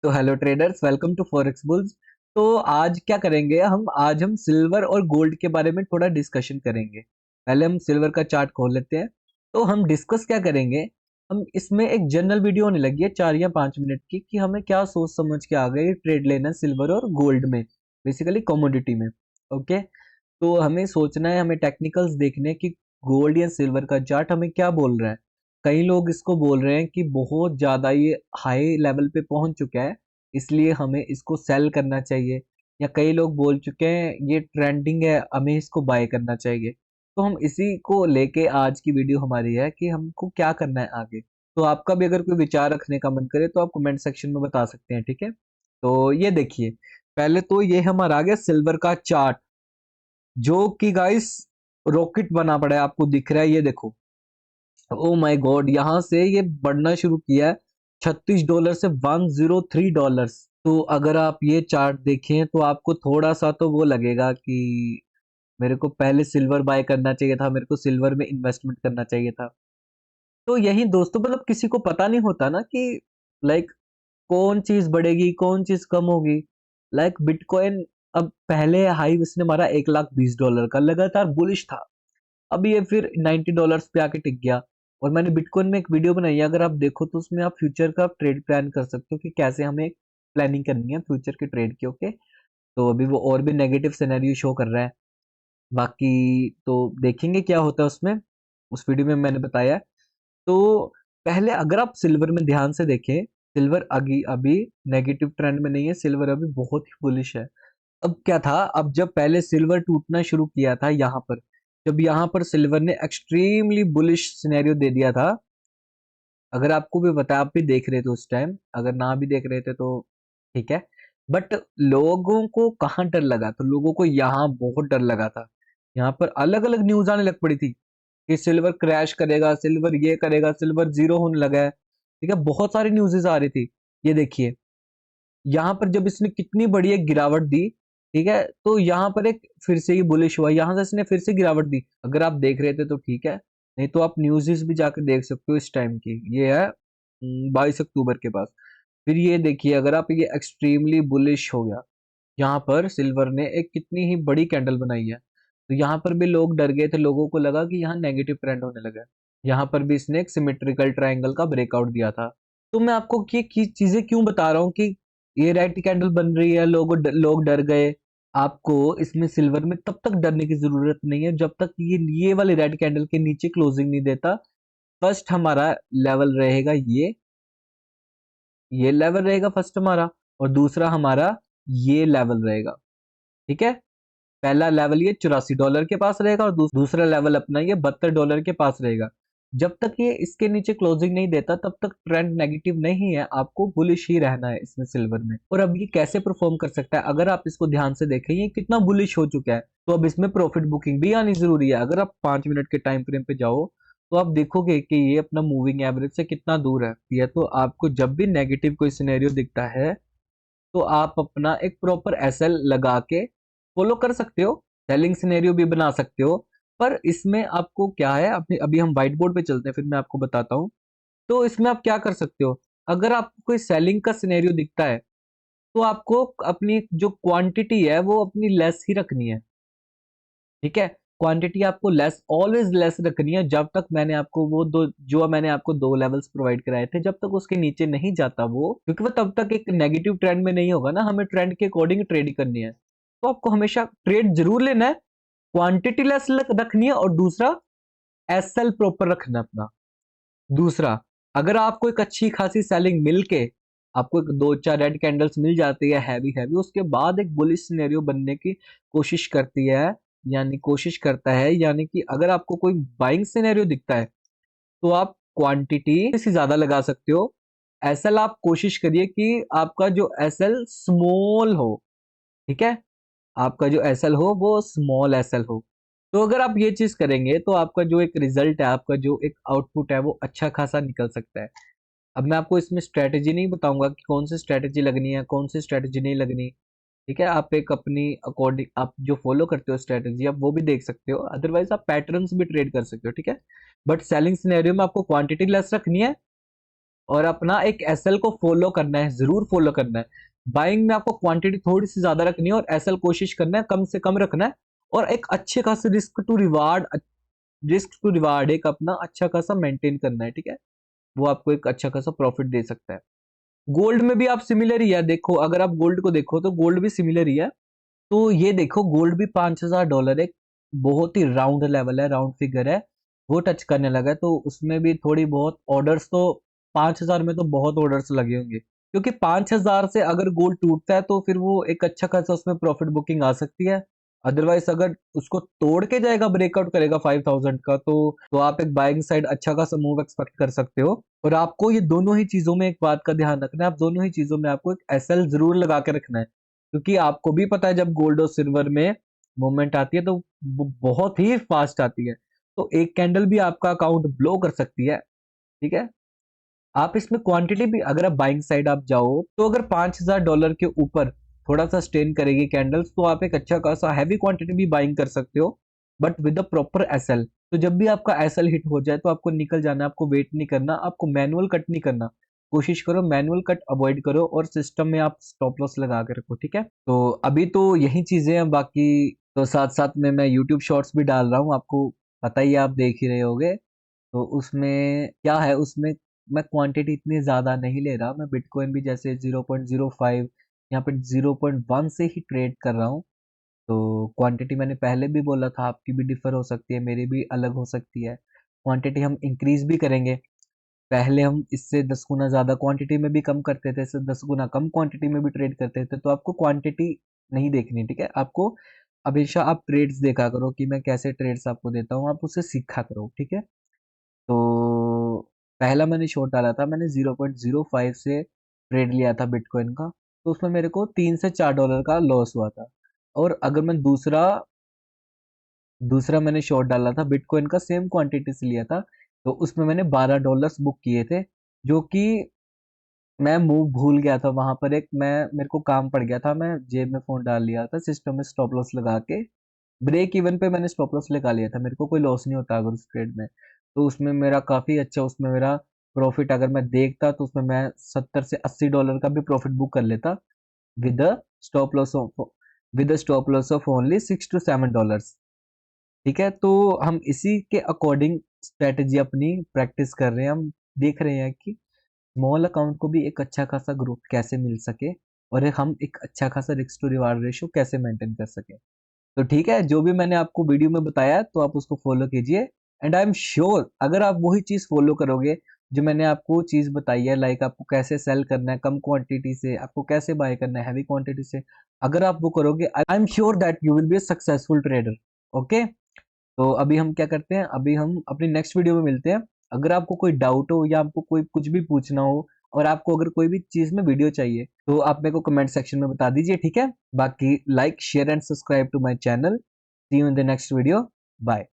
तो hello traders, welcome to Forex Bulls. तो आज क्या करेंगे हम सिल्वर और गोल्ड के बारे में थोड़ा डिस्कशन करेंगे। पहले हम सिल्वर का चार्ट खोल लेते हैं। तो हम डिस्कस क्या करेंगे, हम इसमें एक जनरल वीडियो होने लगी है 4 या 5 मिनट की कि हमें क्या सोच समझ के आ गए ट्रेड लेना है सिल्वर और गोल्ड में, बेसिकली कमोडिटी में। ओके, तो हमें सोचना है, हमें टेक्निकल्स देखने हैं कि गोल्ड या सिल्वर का चार्ट हमें क्या बोल रहा है। कई लोग इसको बोल रहे हैं कि बहुत ज़्यादा ये हाई लेवल पे पहुंच चुका है, इसलिए हमें इसको सेल करना चाहिए। या कई लोग बोल चुके हैं ये ट्रेंडिंग है, हमें इसको बाय करना चाहिए। तो हम इसी को लेके आज की वीडियो हमारी है कि हमको क्या करना है आगे। तो आपका भी अगर कोई विचार रखने का मन करे तो आप कमेंट सेक्शन में बता सकते हैं, ठीक है। तो ये देखिए, पहले तो ये हमारा आ गया सिल्वर का चार्ट, जो कि गाइस रॉकेट बना पड़ा है, आपको दिख रहा है, ये देखो। ओ माय गॉड, यहाँ से ये बढ़ना शुरू किया है $36 से $103। तो अगर आप ये चार्ट देखें तो आपको थोड़ा सा तो वो लगेगा कि मेरे को पहले सिल्वर बाय करना चाहिए था, मेरे को सिल्वर में इन्वेस्टमेंट करना चाहिए था। तो यही दोस्तों, मतलब किसी को पता नहीं होता ना कि लाइक कौन चीज बढ़ेगी कौन चीज कम होगी। लाइक बिटकॉइन अब पहले हाई इसने मारा $1,20,000 का, लगातार बुलिश था। अब ये फिर $90 पे आके टिक गया। और मैंने बिटकॉइन में एक वीडियो बनाई है, अगर आप देखो तो उसमें आप फ्यूचर का ट्रेड प्लान कर सकते हो कि कैसे हमें प्लानिंग करनी है फ्यूचर के ट्रेड की। ओके, तो अभी वो और भी नेगेटिव सिनेरियो शो कर रहा है। बाकी तो देखेंगे क्या होता है उसमें, उस वीडियो में मैंने बताया है। तो पहले अगर आप सिल्वर में ध्यान से देखें, सिल्वर अभी अभी नेगेटिव ट्रेंड में नहीं है, सिल्वर अभी बहुत ही बुलिश है। अब क्या था, अब जब पहले सिल्वर टूटना शुरू किया था यहाँ पर, जब यहाँ पर सिल्वर ने एक्सट्रीमली बुलिश सिनेरियो दे दिया था। अगर आपको भी पता है, आप भी देख रहे थे उस टाइम, अगर ना भी देख रहे थे तो ठीक है। बट लोगों को कहाँ डर लगा, तो लोगों को यहाँ बहुत डर लगा था। यहाँ पर अलग अलग न्यूज आने लग पड़ी थी कि सिल्वर क्रैश करेगा, सिल्वर ये करेगा, सिल्वर जीरो होने लगा है। ठीक है, बहुत सारी न्यूज़ेस आ रही थी। ये देखिए, यहाँ पर जब इसने कितनी बड़ी एक गिरावट दी, ठीक है, तो यहाँ पर एक फिर से ही बुलिश हुआ, यहाँ से इसने फिर से गिरावट दी। अगर आप देख रहे थे तो ठीक है, नहीं तो आप न्यूज़ भी जाकर देख सकते हो इस टाइम की। ये है 22 अक्टूबर के पास। फिर ये देखिए, अगर आप ये एक्सट्रीमली बुलिश हो गया, यहाँ पर सिल्वर ने एक कितनी ही बड़ी कैंडल बनाई है। तो यहाँ पर भी लोग डर गए थे, लोगों को लगा कि यहाँ नेगेटिव ट्रेंड होने लगा है। यहाँ पर भी इसने एक सिमेट्रिकल ट्रायंगल का ब्रेकआउट दिया था। तो मैं आपको ये चीजें क्यों बता रहा हूँ कि ये रेड कैंडल बन रही है, लोग डर गए। आपको इसमें सिल्वर में तब तक डरने की जरूरत नहीं है जब तक ये वाले रेड कैंडल के नीचे क्लोजिंग नहीं देता। फर्स्ट हमारा लेवल रहेगा ये लेवल रहेगा फर्स्ट हमारा, और दूसरा हमारा ये लेवल रहेगा। ठीक है, पहला लेवल ये $84 के पास रहेगा और दूसरा लेवल अपना ये $72 के पास रहेगा। जब तक ये इसके नीचे क्लोजिंग नहीं देता तब तक ट्रेंड नेगेटिव नहीं है, आपको बुलिश ही रहना है इसमें सिल्वर में। और अब ये कैसे परफॉर्म कर सकता है, अगर आप इसको ध्यान से देखें, ये कितना बुलिश हो चुका है। तो अब इसमें प्रॉफिट बुकिंग भी आनी जरूरी है। अगर आप 5 मिनट के टाइम फ्रेम पे जाओ तो आप देखोगे कि ये अपना मूविंग एवरेज से कितना दूर है। या तो आपको जब भी नेगेटिव कोई सिनेरियो दिखता है तो आप अपना एक प्रॉपर एसएल लगा के फॉलो कर सकते हो, सेलिंग सिनेरियो भी बना सकते हो। पर इसमें आपको क्या है, अपने अभी हम व्हाइट बोर्ड पे चलते हैं, फिर मैं आपको बताता हूँ। तो इसमें आप क्या कर सकते हो, अगर आपको कोई सेलिंग का सिनेरियो दिखता है तो आपको अपनी जो क्वांटिटी है वो अपनी लेस ही रखनी है। ठीक है, क्वांटिटी आपको लेस, ऑलवेज लेस रखनी है। जब तक मैंने आपको वो मैंने आपको 2 लेवल्स प्रोवाइड कराए थे, जब तक उसके नीचे नहीं जाता वो, क्योंकि वो तब तक एक नेगेटिव ट्रेंड में नहीं होगा ना, हमें ट्रेंड के अकॉर्डिंग ट्रेडिंग करनी है। तो आपको हमेशा ट्रेड जरूर लेना है, क्वांटिटी लेस रखनी है, और दूसरा एसएल प्रॉपर रखना है अपना। दूसरा, अगर आपको एक अच्छी खासी सेलिंग मिल के आपको एक 2-4 रेड कैंडल्स मिल जाती है हैवी हैवी, उसके बाद एक बुलिश सिनेरियो बनने की कोशिश करती है, यानी कोशिश करता है, यानी कि अगर आपको कोई बाइंग सिनेरियो दिखता है तो आप क्वांटिटी से ज्यादा लगा सकते हो। एसएल आप कोशिश करिए कि आपका जो एसएल स्मॉल हो। ठीक है, आपका जो एसएल हो वो स्मॉल एसएल हो। तो अगर आप ये चीज करेंगे तो आपका जो एक रिजल्ट है, आपका जो एक आउटपुट है, वो अच्छा खासा निकल सकता है। अब मैं आपको इसमें स्ट्रेटेजी नहीं बताऊंगा कि कौन सी स्ट्रेटेजी लगनी है कौन सी स्ट्रेटेजी नहीं लगनी। ठीक है, आप एक अपनी अकॉर्डिंग आप जो फॉलो करते हो स्ट्रेटेजी, आप वो भी देख सकते हो, अदरवाइज आप पैटर्न्स भी ट्रेड कर सकते हो। ठीक है, बट सेलिंग सिनेरियो में आपको क्वांटिटी लेस रखनी है और अपना एक एसएल को फॉलो करना है, जरूर फॉलो करना है। बाइंग में आपको क्वांटिटी थोड़ी सी ज्यादा रखनी है और एसएल कोशिश करना है कम से कम रखना है, और एक अच्छे खासे रिस्क टू रिवार्ड एक अपना अच्छा खासा मेंटेन करना है, ठीक है। वो आपको एक अच्छा खासा प्रॉफिट दे सकता है। गोल्ड में भी आप सिमिलर ही है, देखो अगर आप गोल्ड को देखो तो गोल्ड भी सिमिलर ही है। तो ये देखो गोल्ड भी $5,000 एक बहुत ही राउंड लेवल है, राउंड फिगर है, वो टच करने लगा है। तो उसमें भी थोड़ी बहुत ऑर्डर्स तो 5,000 में तो बहुत ऑर्डर्स लगे होंगे, क्योंकि 5,000 से अगर गोल्ड टूटता है तो फिर वो एक अच्छा खासा उसमें प्रॉफिट बुकिंग आ सकती है। अदरवाइज अगर उसको तोड़ के जाएगा, ब्रेकआउट करेगा 5,000 का, तो आप एक बाइंग साइड अच्छा खासा मूव एक्सपेक्ट कर सकते हो। और आपको ये दोनों ही चीजों में एक बात का ध्यान रखना है, आप दोनों ही चीजों में आपको एक एसएल जरूर लगा के रखना है, क्योंकि आपको भी पता है जब गोल्ड और सिल्वर में मूवमेंट आती है तो वो बहुत ही फास्ट आती है। तो एक कैंडल भी आपका अकाउंट ब्लो कर सकती है, ठीक है। आप इसमें क्वांटिटी भी, अगर आप बाइंग साइड आप जाओ तो अगर $5,000 के ऊपर थोड़ा सा स्टेन करेगी कैंडल्स, तो आप एक अच्छा खासा हैवी क्वांटिटी भी बाइंग कर सकते हो, but with the proper SL. तो जब भी आपका एसएल हिट हो जाए तो आपको निकल जाना है, आपको वेट नहीं करना, आपको मैनुअल कट नहीं करना। कोशिश करो मैनुअल कट अवॉइड करो और सिस्टम में आप स्टॉप लॉस लगा के रखो, ठीक है। तो अभी तो यही चीजें हैं, बाकी तो साथ साथ में मैं यूट्यूब शॉर्ट्स भी डाल रहा हूँ, आपको पता ही है, आप देख ही रहे होगे। तो उसमें क्या है, उसमें मैं क्वांटिटी इतनी ज़्यादा नहीं ले रहा, मैं बिटकॉइन भी जैसे 0.05 यहाँ पे 0.1 से ही ट्रेड कर रहा हूँ। तो क्वांटिटी मैंने पहले भी बोला था, आपकी भी डिफर हो सकती है, मेरी भी अलग हो सकती है। क्वांटिटी हम इंक्रीज भी करेंगे, पहले हम इससे 10 गुना ज़्यादा क्वांटिटी में भी कम करते थे, इससे 10 गुना कम क्वांटिटी में भी ट्रेड करते थे। तो आपको क्वांटिटी नहीं देखनी, ठीक है। आपको हमेशा आप ट्रेड्स देखा करो कि मैं कैसे ट्रेड्स आपको देता हूँ, आप उससे सीखा करो, ठीक है। तो पहला मैंने शॉर्ट डाला था, मैंने 0.05 से ट्रेड लिया था बिटकॉइन का, तो उसमें मेरे को $3 से $4 का लॉस हुआ था। और अगर मैं दूसरा दूसरा मैंने शॉर्ट डाला था बिटकॉइन का, सेम क्वांटिटी से लिया था, तो उसमें मैंने $12 बुक किए थे, जो कि मैं मूव भूल गया था वहां पर, एक मैं मेरे को काम पड़ गया था, मैं जेब में फोन डाल लिया था, सिस्टम में स्टॉप लॉस लगा के ब्रेक इवन पे मैंने स्टॉप लॉस लगा लिया था, मेरे को कोई लॉस नहीं होता अगर उस ट्रेड में। तो उसमें मेरा काफी अच्छा, उसमें मेरा प्रॉफिट अगर मैं देखता तो उसमें मैं $70 से $80 का भी प्रॉफिट बुक कर लेता, with stop loss of with stop loss of only $6 to $7। ठीक है, तो हम इसी के अकॉर्डिंग स्ट्रेटेजी अपनी प्रैक्टिस कर रहे हैं, हम देख रहे हैं कि स्मॉल अकाउंट को भी एक अच्छा खासा ग्रोथ कैसे मिल सके, और हम एक अच्छा खासा रिस्क टू रिवार्ड रेशियो कैसे मेंटेन कर सके। तो ठीक है, जो भी मैंने आपको वीडियो में बताया तो आप उसको फॉलो कीजिए, एंड आई एम श्योर अगर आप वही चीज फॉलो करोगे जो मैंने आपको चीज बताई है, लाइक आपको कैसे सेल करना है कम क्वांटिटी से, आपको कैसे बाय करना है हैवी क्वांटिटी से, अगर आप वो करोगे I am sure that you will be a successful trader. Okay, तो अभी हम क्या करते हैं, अभी हम अपनी नेक्स्ट वीडियो में मिलते हैं। अगर आपको कोई डाउट हो या आपको कोई कुछ भी पूछना हो, और आपको अगर कोई भी चीज में वीडियो चाहिए, तो आप मेरे को कमेंट सेक्शन में बता दीजिए, ठीक है। बाकी like share and subscribe to my channel. See you in the next video. Bye.